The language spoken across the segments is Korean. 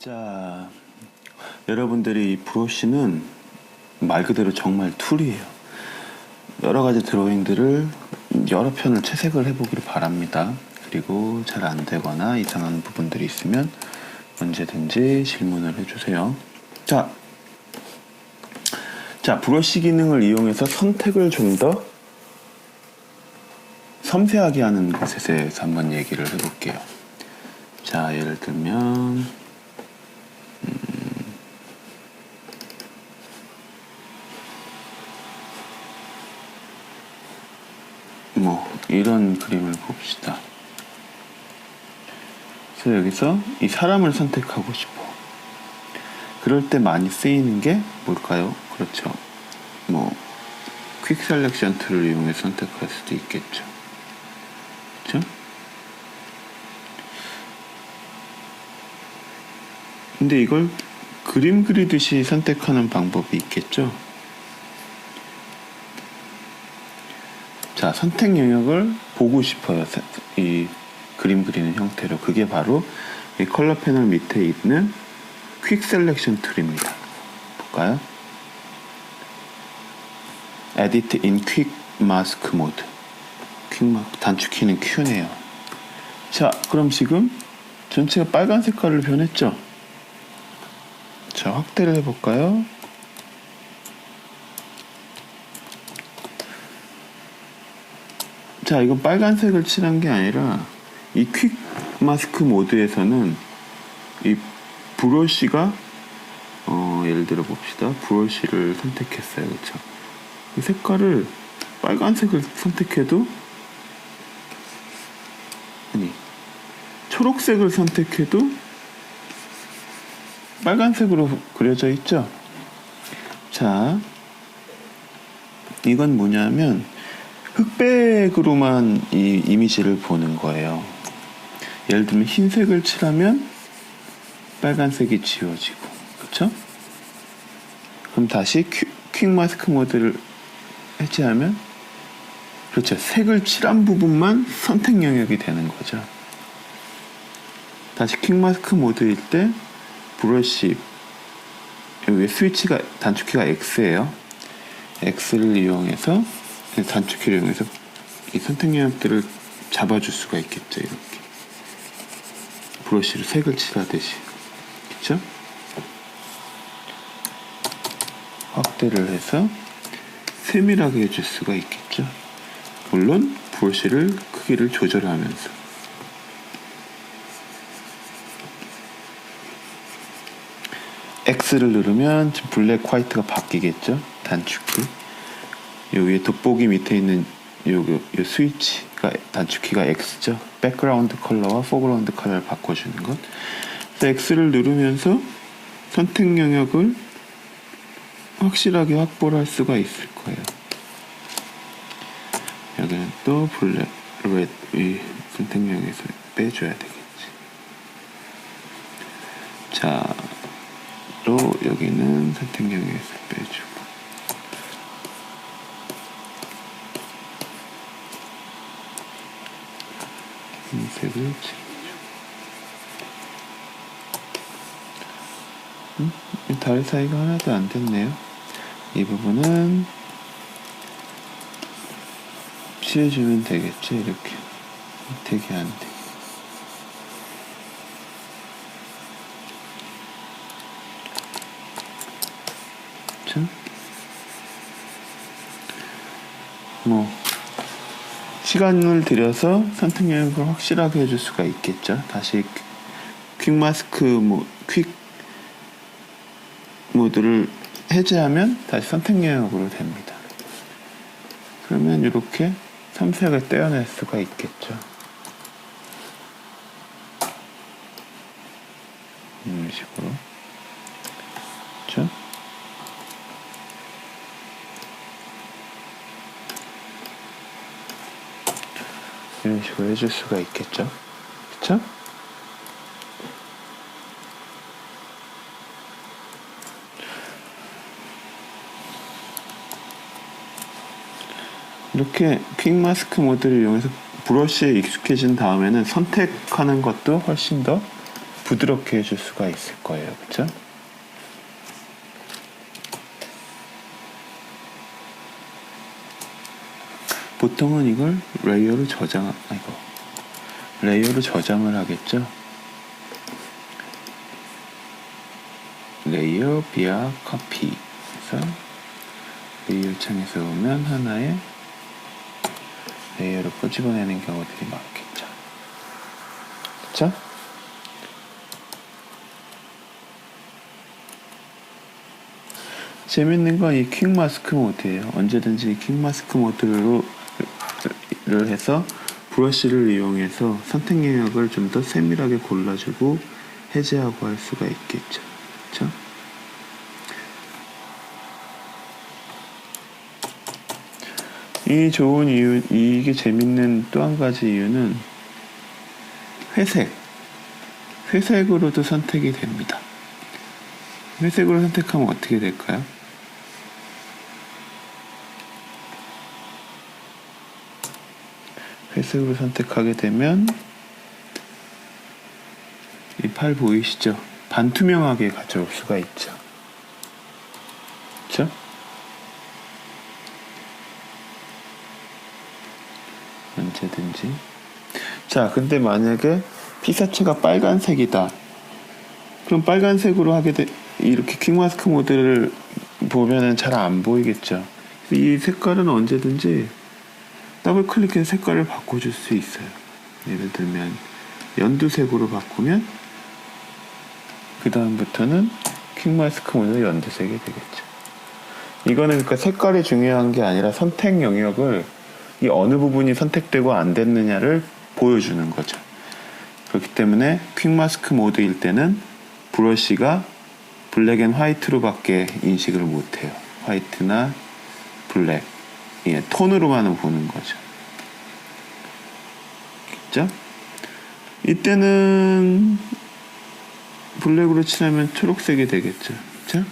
자, 여러분들이 이 브러쉬는 말 그대로 정말 툴이에요. 여러 가지 드로잉들을 여러 편을 채색을 해보기를 바랍니다. 그리고 잘 안 되거나 이상한 부분들이 있으면 언제든지 질문을 해주세요. 자, 브러쉬 기능을 이용해서 선택을 좀 더 섬세하게 하는 것에 대해서 한번 얘기를 해볼게요. 자, 예를 들면 이런 그림을 봅시다. 그래서 여기서 이 사람을 선택하고 싶어. 그럴 때 많이 쓰이는 게 뭘까요? 그렇죠. 퀵 셀렉션 툴을 이용해서 선택할 수도 있겠죠. 그렇죠? 근데 이걸 그림 그리듯이 선택하는 방법이 있겠죠. 자, 선택 영역을 보고 싶어요. 이 그림 그리는 형태로. 그게 바로 이 컬러 패널 밑에 있는 퀵 셀렉션 툴입니다. 볼까요? Edit in Quick Mask Mode. 단축키는 Q네요. 자, 그럼 지금 전체가 빨간 색깔로 변했죠? 자, 확대를 해볼까요? 자, 이건 빨간색을 칠한 게 아니라 이 퀵 마스크 모드에서는 이 브러쉬가 예를 들어 봅시다. 브러쉬를 선택했어요. 그렇죠? 이 색깔을 빨간색을 선택해도 초록색을 선택해도 빨간색으로 그려져 있죠? 자, 이건 뭐냐면 흑백으로만 이 이미지를 보는 거예요. 예를 들면 흰색을 칠하면 빨간색이 지워지고, 그쵸? 그럼 다시 퀵 마스크 모드를 해제하면, 그렇죠. 색을 칠한 부분만 선택 영역이 되는 거죠. 다시 퀵 마스크 모드일 때 브러쉬, 여기 스위치가 단축키가 X예요. X를 이용해서 단축키를 이용해서 이 선택 영역들을 잡아줄 수가 있겠죠. 이렇게 브러쉬로 색을 칠하듯이, 그렇죠? 확대를 해서 세밀하게 해줄 수가 있겠죠. 물론 브러쉬를 크기를 조절하면서. X를 누르면 지금 블랙 화이트가 바뀌겠죠. 단축키. 여기 돋보기 밑에 있는 요 스위치가 단축키가 X죠. 백그라운드 컬러와 포그라운드 컬러를 바꿔주는 것. 그래서 X를 누르면서 선택 영역을 확실하게 확보를 할 수가 있을 거예요. 여기는 또 블랙, 레드, 이 선택 영역에서 빼줘야 되겠지. 자, 또 여기는 선택 영역에서 빼주고. 흰색을 칠해주고. 다리 사이가 하나도 안 됐네요. 이 부분은 칠해주면 되겠죠. 이렇게 되게 안 돼. 그쵸? 시간을 들여서 선택 영역을 확실하게 해줄 수가 있겠죠. 다시 퀵 모드를 해제하면 다시 선택 영역으로 됩니다. 그러면 이렇게 섬세하게 떼어낼 수가 있겠죠. 이런 식으로. 그렇죠? 이런 식으로 해줄 수가 있겠죠. 그쵸? 이렇게 퀵 마스크 모드를 이용해서 브러쉬에 익숙해진 다음에는 선택하는 것도 훨씬 더 부드럽게 해줄 수가 있을 거예요. 그쵸? 보통은 이걸 레이어로 저장을 하겠죠. 레이어 via copy. 그래서 레이어 창에서 보면 하나의 레이어로 꼬집어내는 경우들이 많겠죠. 그쵸? 재밌는 건 이 퀵 마스크 모드예요. 언제든지 퀵 마스크 모드를 해서 브러쉬를 이용해서 선택 영역을 좀 더 세밀하게 골라주고 해제하고 할 수가 있겠죠. 그쵸? 이 좋은 이유, 이게 재밌는 또 한 가지 이유는 회색으로도 선택이 됩니다. 회색으로 선택하면 어떻게 될까요? 회색으로 선택하게 되면 이 팔 보이시죠? 반투명하게 가져올 수가 있죠. 그쵸? 언제든지. 자, 근데 만약에 피사체가 빨간색이다. 그럼 빨간색으로 하게 돼. 이렇게 퀵마스크 모드를 보면은 잘 안 보이겠죠. 이 색깔은 언제든지 더블 클릭해서 색깔을 바꿔줄 수 있어요. 예를 들면 연두색으로 바꾸면 그 다음부터는 퀵마스크 모드 연두색이 되겠죠. 이거는 그러니까 색깔이 중요한 게 아니라 선택 영역을 이 어느 부분이 선택되고 안 됐느냐를 보여주는 거죠. 그렇기 때문에 퀵마스크 모드일 때는 브러쉬가 블랙 앤 화이트로밖에 인식을 못해요. 화이트나 블랙, 예, 톤으로만 보는 거죠. 그죠? 이때는 블랙으로 칠하면 초록색이 되겠죠. 그죠?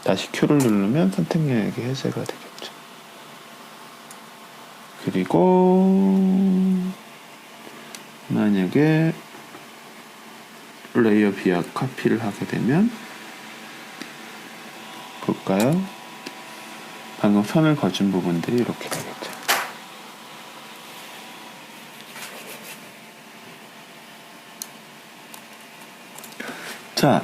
다시 Q를 누르면 선택 영역이 해제가 되겠죠. 그리고 만약에 레이어 via copy를 하게 되면 볼까요? 방금 선을 거준 부분들이 이렇게 되겠죠. 자,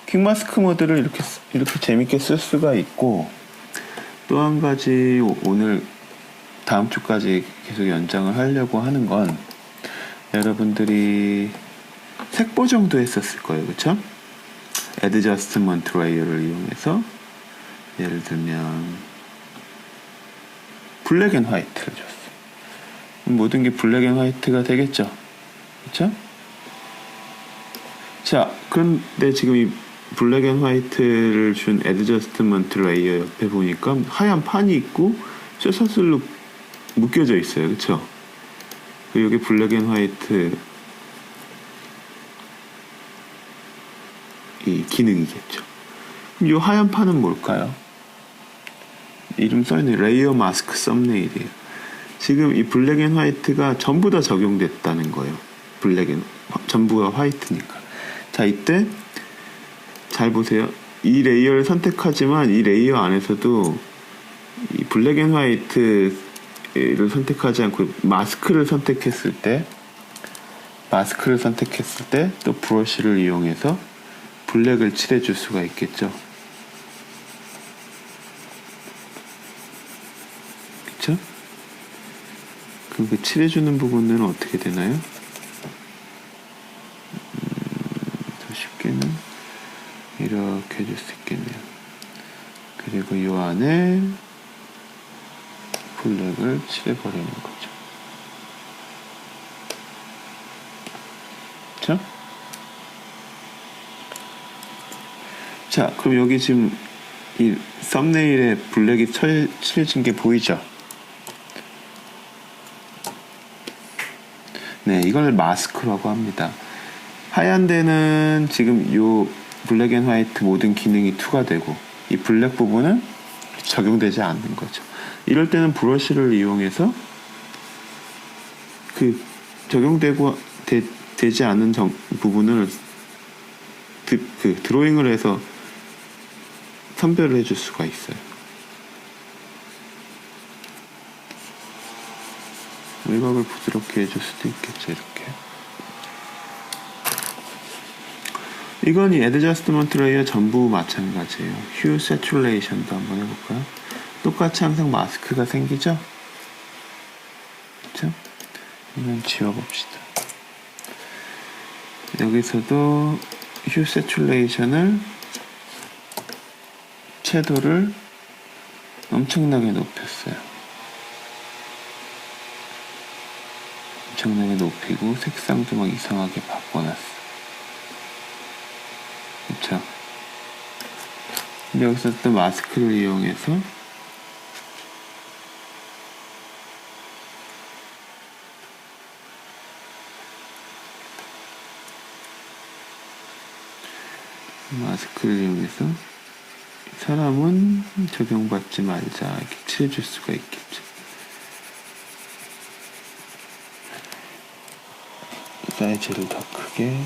퀵마스크 모드를 이렇게 재밌게 쓸 수가 있고, 또 한 가지 오늘 다음 주까지 계속 연장을 하려고 하는 건 여러분들이 색보 정도 했었을 거예요. 그쵸? Adjustment Layer를 이용해서 예를 들면 블랙 앤 화이트를 줬어요. 모든 게 블랙 앤 화이트가 되겠죠? 그쵸? 자, 그런데 지금 이 블랙 앤 화이트를 준 Adjustment Layer 옆에 보니까 하얀 판이 있고 쇠사슬로 묶여져 있어요. 그쵸? 여기 블랙 앤 화이트 이 기능이겠죠. 그럼 이 하얀 판은 뭘까요? 이름 써있는 레이어 마스크 썸네일이에요. 지금 이 블랙 앤 화이트가 전부 다 적용됐다는 거예요. 전부가 화이트니까. 자, 이때 잘 보세요. 이 레이어를 선택하지만 이 레이어 안에서도 이 블랙 앤 화이트를 선택하지 않고 마스크를 선택했을 때 또 브러쉬를 이용해서 블랙을 칠해줄 수가 있겠죠. 그쵸? 그럼 그 칠해주는 부분은 어떻게 되나요? 더 쉽게는 이렇게 해줄 수 있겠네요. 그리고 이 안에 블랙을 칠해버리는 거죠. 그쵸? 자, 그럼 여기 지금 이 썸네일에 블랙이 칠해진 게 보이죠? 네, 이걸 마스크라고 합니다. 하얀 데는 지금 요 블랙 앤 화이트 모든 기능이 투과되고 이 블랙 부분은 적용되지 않는 거죠. 이럴 때는 브러쉬를 이용해서 적용되고 되지 않은 부분을 드로잉을 해서 선별을 해줄 수가 있어요. 외곽을 부드럽게 해줄 수도 있겠죠. 이렇게. 이건 이 Adjustment Layer 전부 마찬가지예요. Hue Saturation도 한번 해볼까요? 똑같이 항상 마스크가 생기죠? 그쵸? 이건 지워봅시다. 여기서도 Hue Saturation을 채도를 엄청나게 높였어요. 엄청나게 높이고 색상도 막 이상하게 바꿔놨어. 그쵸? 근데 여기서 또 마스크를 이용해서 사람은 적용받지 말자 이렇게 칠해줄 수가 있겠죠. 사이즈를 더 크게.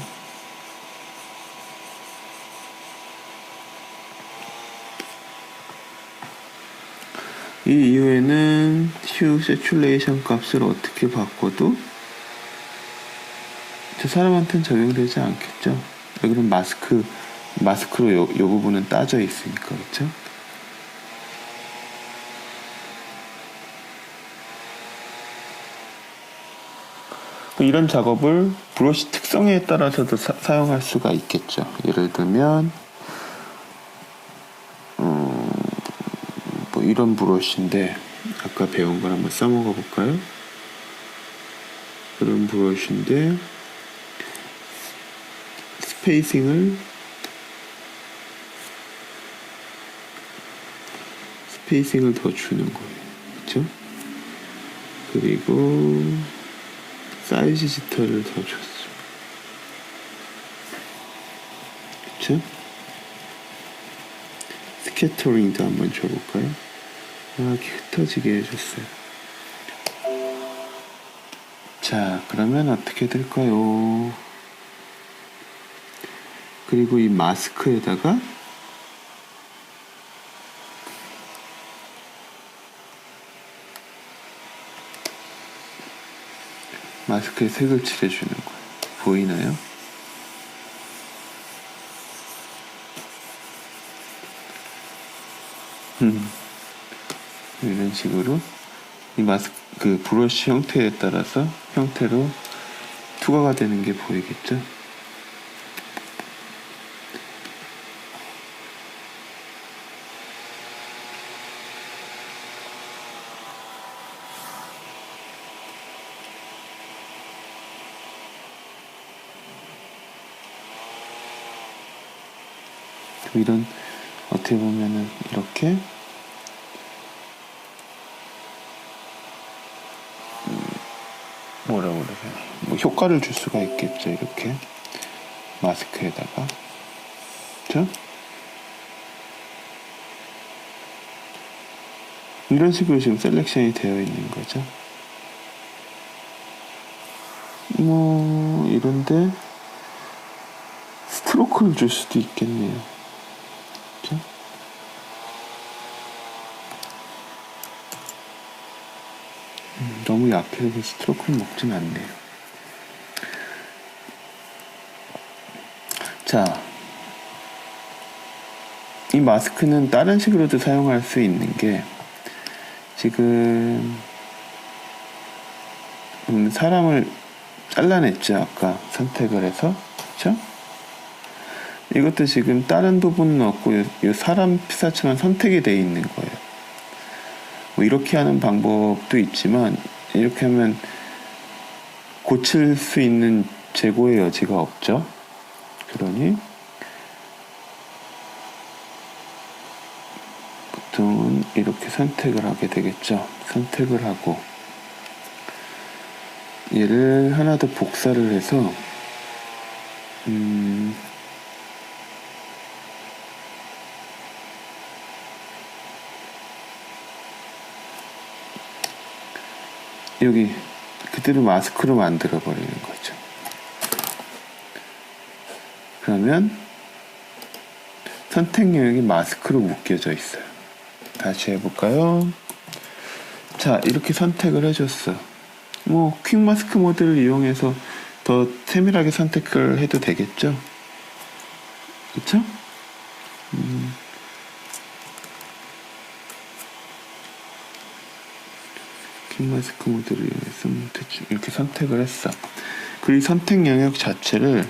이 이후에는 Hue Saturation 값을 어떻게 바꿔도 저 사람한테는 적용되지 않겠죠. 여기는 마스크로 요 부분은 따져 있으니까. 그렇죠? 이런 작업을 브러쉬 특성에 따라서도 사용할 수가 있겠죠. 예를 들면 뭐 이런 브러쉬인데 아까 배운 걸 한번 써먹어 볼까요? 이런 브러쉬인데 스페이싱을 더 주는 거예요. 그쵸? 그리고 사이즈 지터를 더 줬어. 그쵸? 스캐터링도 한번 줘볼까요? 이렇게 흩어지게 해줬어요. 자, 그러면 어떻게 될까요? 그리고 이 마스크에다가 마스크에 색을 칠해주는 거예요. 보이나요? 이런 식으로 이 마스크 브러쉬 형태에 따라서 형태로 투과가 되는 게 보이겠죠? 이런 어떻게 보면은 이렇게 뭐라 그러냐, 뭐 효과를 줄 수가 있겠죠. 이렇게 마스크에다가. 그렇죠? 이런 식으로 지금 셀렉션이 되어 있는 거죠. 뭐 이런데 스트로크를 줄 수도 있겠네요. 그렇죠? 너무 약해서 스트로크를 먹진 않네요. 자, 이 마스크는 다른 식으로도 사용할 수 있는 게 지금 사람을 잘라냈죠. 아까 선택을 해서. 그쵸? 이것도 지금 다른 부분은 없고 이 사람 피사체만 선택이 되어 있는 거예요. 뭐 이렇게 하는 방법도 있지만 이렇게 하면 고칠 수 있는 재고의 여지가 없죠. 그러니 보통은 이렇게 선택을 하게 되겠죠. 선택을 하고 얘를 하나 더 복사를 해서 여기 그대로 마스크로 만들어 버리는 거죠. 그러면 선택 영역이 마스크로 묶여져 있어요. 다시 해볼까요? 자, 이렇게 선택을 해줬어. 뭐 퀵 마스크 모드를 이용해서 더 세밀하게 선택을 해도 되겠죠? 그쵸? 퀵 마스크 모드를 이용해서 이렇게 선택을 했어. 그리고 선택 영역 자체를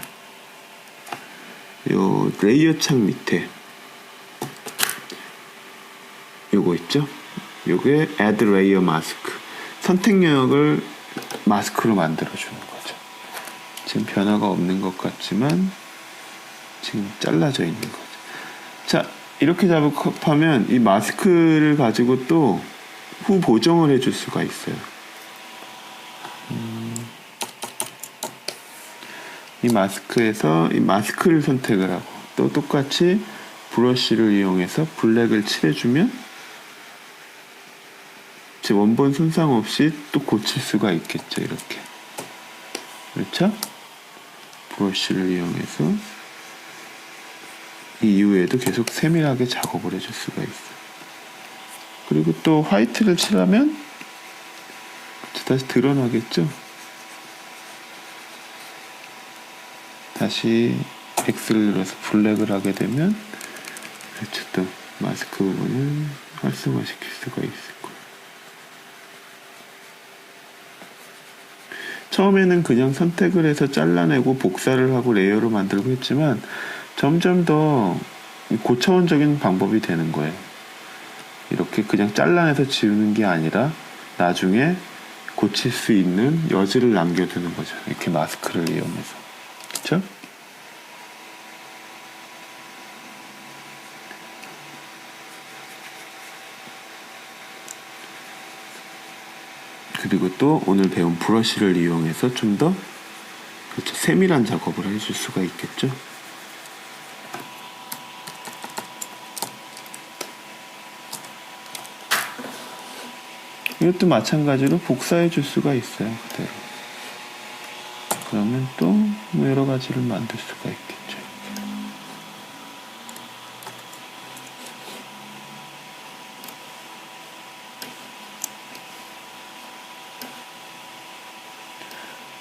요 레이어 창 밑에 요거 있죠? 요게 Add Layer Mask, 선택 영역을 마스크로 만들어 주는 거죠. 지금 변화가 없는 것 같지만 지금 잘라져 있는 거죠. 자, 이렇게 작업하면 이 마스크를 가지고 또 후 보정을 해줄 수가 있어요. 이 마스크에서 이 마스크를 선택을 하고 또 똑같이 브러쉬를 이용해서 블랙을 칠해주면 제 원본 손상 없이 또 고칠 수가 있겠죠. 이렇게, 그렇죠? 브러쉬를 이용해서 이 이후에도 계속 세밀하게 작업을 해줄 수가 있어요. 그리고 또 화이트를 칠하면 다시 드러나겠죠. 다시 X를 눌러서 블랙을 하게 되면 그렇죠, 또 마스크 부분을 활성화시킬 수가 있을 거예요. 처음에는 그냥 선택을 해서 잘라내고 복사를 하고 레이어로 만들고 했지만 점점 더 고차원적인 방법이 되는 거예요. 이렇게 그냥 잘라내서 지우는 게 아니라 나중에 고칠 수 있는 여지를 남겨두는 거죠. 이렇게 마스크를 이용해서. 그쵸? 그리고 또 오늘 배운 브러쉬를 이용해서 좀 더 그렇죠, 세밀한 작업을 해줄 수가 있겠죠. 이것도 마찬가지로 복사해 줄 수가 있어요. 그대로. 그러면 또 뭐 여러 가지를 만들 수가 있겠죠.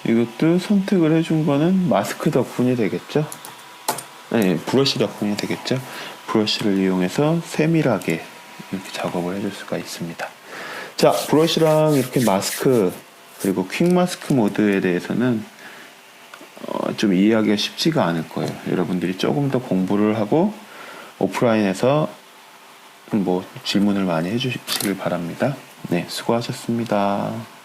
이것도 선택을 해준 거는 마스크 덕분이 되겠죠. 네, 브러쉬 덕분이 되겠죠. 브러쉬를 이용해서 세밀하게 이렇게 작업을 해줄 수가 있습니다. 자, 브러쉬랑 이렇게 마스크 그리고 퀵 마스크 모드에 대해서는 좀 이해하기가 쉽지가 않을 거예요. 여러분들이 조금 더 공부를 하고 오프라인에서 뭐 질문을 많이 해주시길 바랍니다. 네, 수고하셨습니다.